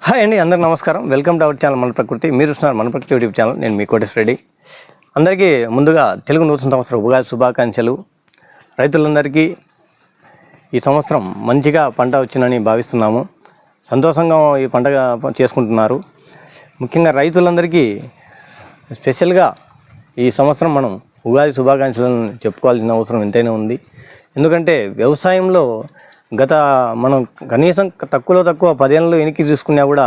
Hi అండి, అందరికీ నమస్కారం. వెల్కమ్ టు అవర్ ఛానల్ మన ప్రకృతి. మీరు చూస్తున్నారు మన ప్రకృతి యూట్యూబ్ ఛానల్. నేను మీ కోటేశ్వర రెడ్డి. అందరికీ ముందుగా తెలుగు నూతన సంవత్సరం ఉగాది శుభాకాంక్షలు. రైతులందరికీ ఈ సంవత్సరం మంచిగా పంట వచ్చిందని భావిస్తున్నాము. సంతోషంగా ఈ పండగ చేసుకుంటున్నారు. ముఖ్యంగా రైతులందరికీ స్పెషల్గా ఈ సంవత్సరం మనం ఉగాది శుభాకాంక్షలను చెప్పుకోవాల్సిన అవసరం ఎంతైనా ఉంది. ఎందుకంటే వ్యవసాయంలో మనం కనీసం తక్కువ 10 ఏళ్ళు వెనక్కి చూసుకున్నా కూడా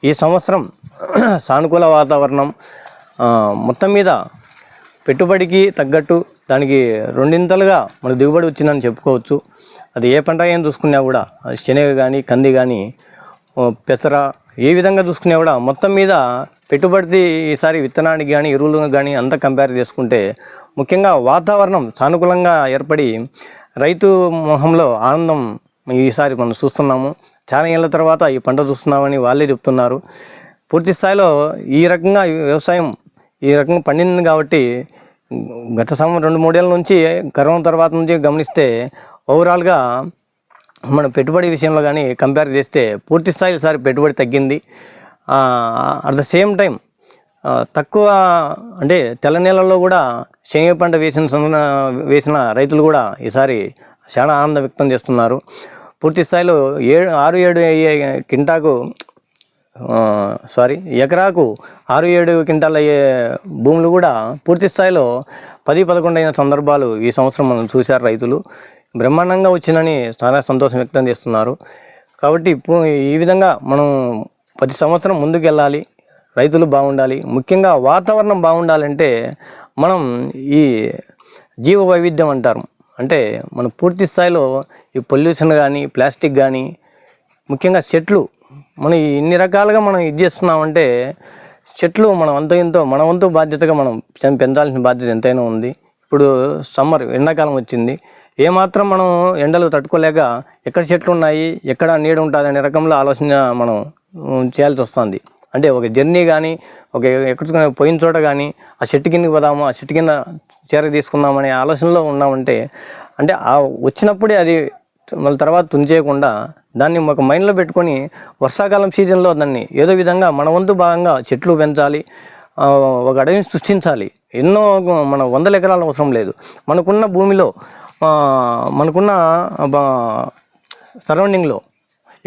ఈ సంవత్సరం సానుకూల వాతావరణం మొత్తం మీద పెట్టుబడికి తగ్గట్టు దానికి రెండింతలుగా మన దిగుబడి వచ్చిందని చెప్పుకోవచ్చు. అది ఏ పంట ఏం చూసుకున్నా కూడా శనగ కానీ కంది కానీ పెసర ఏ విధంగా చూసుకున్నా కూడా మొత్తం మీద పెట్టుబడి ఈసారి విత్తనానికి కానీ ఎరువులు కానీ అంతా కంపేర్ చేసుకుంటే ముఖ్యంగా వాతావరణం సానుకూలంగా ఏర్పడి రైతు మొహంలో ఆనందం ఈసారి మనం చూస్తున్నాము. చాలా ఏళ్ళ తర్వాత ఈ పంట చూస్తున్నామని వాళ్ళే చెప్తున్నారు. పూర్తి స్థాయిలో ఈ రకంగా వ్యవసాయం ఈ రకంగా పండింది కాబట్టి గత సంవత్సరం 2-3 ఏళ్ళ నుంచి కరోనా తర్వాత నుంచి గమనిస్తే ఓవరాల్గా మన పెట్టుబడి విషయంలో కానీ కంపేర్ చేస్తే పూర్తి స్థాయిలో ఈసారి పెట్టుబడి తగ్గింది. అట్ ద సేమ్ టైం తక్కువ అంటే తెల్ల నెలల్లో కూడా శనగ పంట వేసిన రైతులు కూడా ఈసారి చాలా ఆనందం వ్యక్తం చేస్తున్నారు. పూర్తి స్థాయిలో 6-7 క్వింటాకు ఎకరాకు 6-7 క్వింటాలు అయ్యే భూములు కూడా పూర్తి స్థాయిలో 10-11 అయిన సందర్భాలు ఈ సంవత్సరం మనం చూశారు. రైతులు బ్రహ్మాండంగా వచ్చిందని చాలా సంతోషం వ్యక్తం చేస్తున్నారు. కాబట్టి ఈ విధంగా మనం ప్రతి సంవత్సరం ముందుకు వెళ్ళాలి, రైతులు బాగుండాలి. ముఖ్యంగా వాతావరణం బాగుండాలంటే మనం ఈ జీవ వైవిధ్యం అంటారు. అంటే మనం పూర్తి స్థాయిలో ఈ పొల్యూషన్ కానీ ప్లాస్టిక్ కానీ ముఖ్యంగా చెట్లు మనం ఇన్ని రకాలుగా మనం ఇది చేస్తున్నామంటే చెట్లు మనం మన వంతు బాధ్యతగా మనం పెంచాల్సిన బాధ్యత ఎంతైనా ఉంది. ఇప్పుడు సమ్మర్ ఎండాకాలం వచ్చింది. ఏమాత్రం మనం ఎండలు తట్టుకోలేక ఎక్కడ చెట్లు ఉన్నాయి ఎక్కడ నీడ ఉంటుంది అనే రకంలో ఆలోచన మనం చేయాల్సి వస్తుంది. అంటే ఒక జర్నీ కానీ ఒక ఎక్కడ పోయిన చోట కానీ ఆ చెట్టు కిందకి పోదాము, ఆ చెట్టు కింద చీర తీసుకుందామనే ఆలోచనలో ఉన్నామంటే అంటే వచ్చినప్పుడే అది మళ్ళీ తర్వాత తుంచేయకుండా దాన్ని ఒక మైండ్లో పెట్టుకొని వర్షాకాలం సీజన్లో దాన్ని ఏదో విధంగా మన వంతు భాగంగా చెట్లు పెంచాలి, ఒక అడవిని సృష్టించాలి. ఎన్నో మన 100 ఎకరాల అవసరం లేదు. మనకున్న భూమిలో మనకున్న సరౌండింగ్లో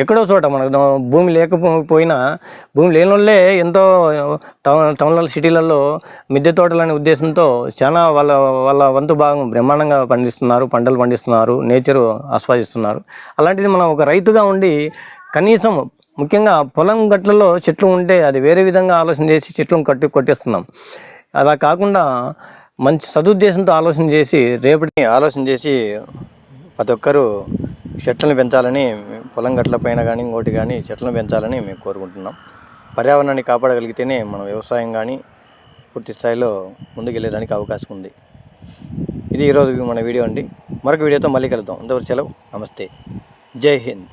ఎక్కడో చోట మనకు భూమి లేకపోయినా భూమి లేని వాళ్ళే ఎంతో టౌన్లలో సిటీలలో మిద్దె తోటలనే ఉద్దేశంతో చాలా వాళ్ళ వంతు భాగం బ్రహ్మాండంగా పంటలు పండిస్తున్నారు, నేచరు ఆస్వాదిస్తున్నారు. అలాంటిది మనం ఒక రైతుగా ఉండి కనీసం ముఖ్యంగా పొలం గట్లలో చెట్లు ఉంటే అది వేరే విధంగా ఆలోచన చేసి చెట్లను కొట్టేస్తున్నాం. అలా కాకుండా మంచి సదుద్దేశంతో ఆలోచన చేసి రేపటిని ఆలోచన చేసి ప్రతి ఒక్కరూ చెట్లను పెంచాలని పొలం గట్ల పైన కానీ ఇంకోటి కానీ చెట్లను పెంచాలని మేము కోరుకుంటున్నాం. పర్యావరణాన్ని కాపాడగలిగితేనే మన వ్యవసాయం కానీ పూర్తి స్థాయిలో ముందుకెళ్ళేదానికి అవకాశం ఉంది. ఇది ఈరోజు మన వీడియో అండి. మరొక వీడియోతో మళ్ళీ కలుద్దాం. అంతవరకు సెలవు. నమస్తే. జై హింద్.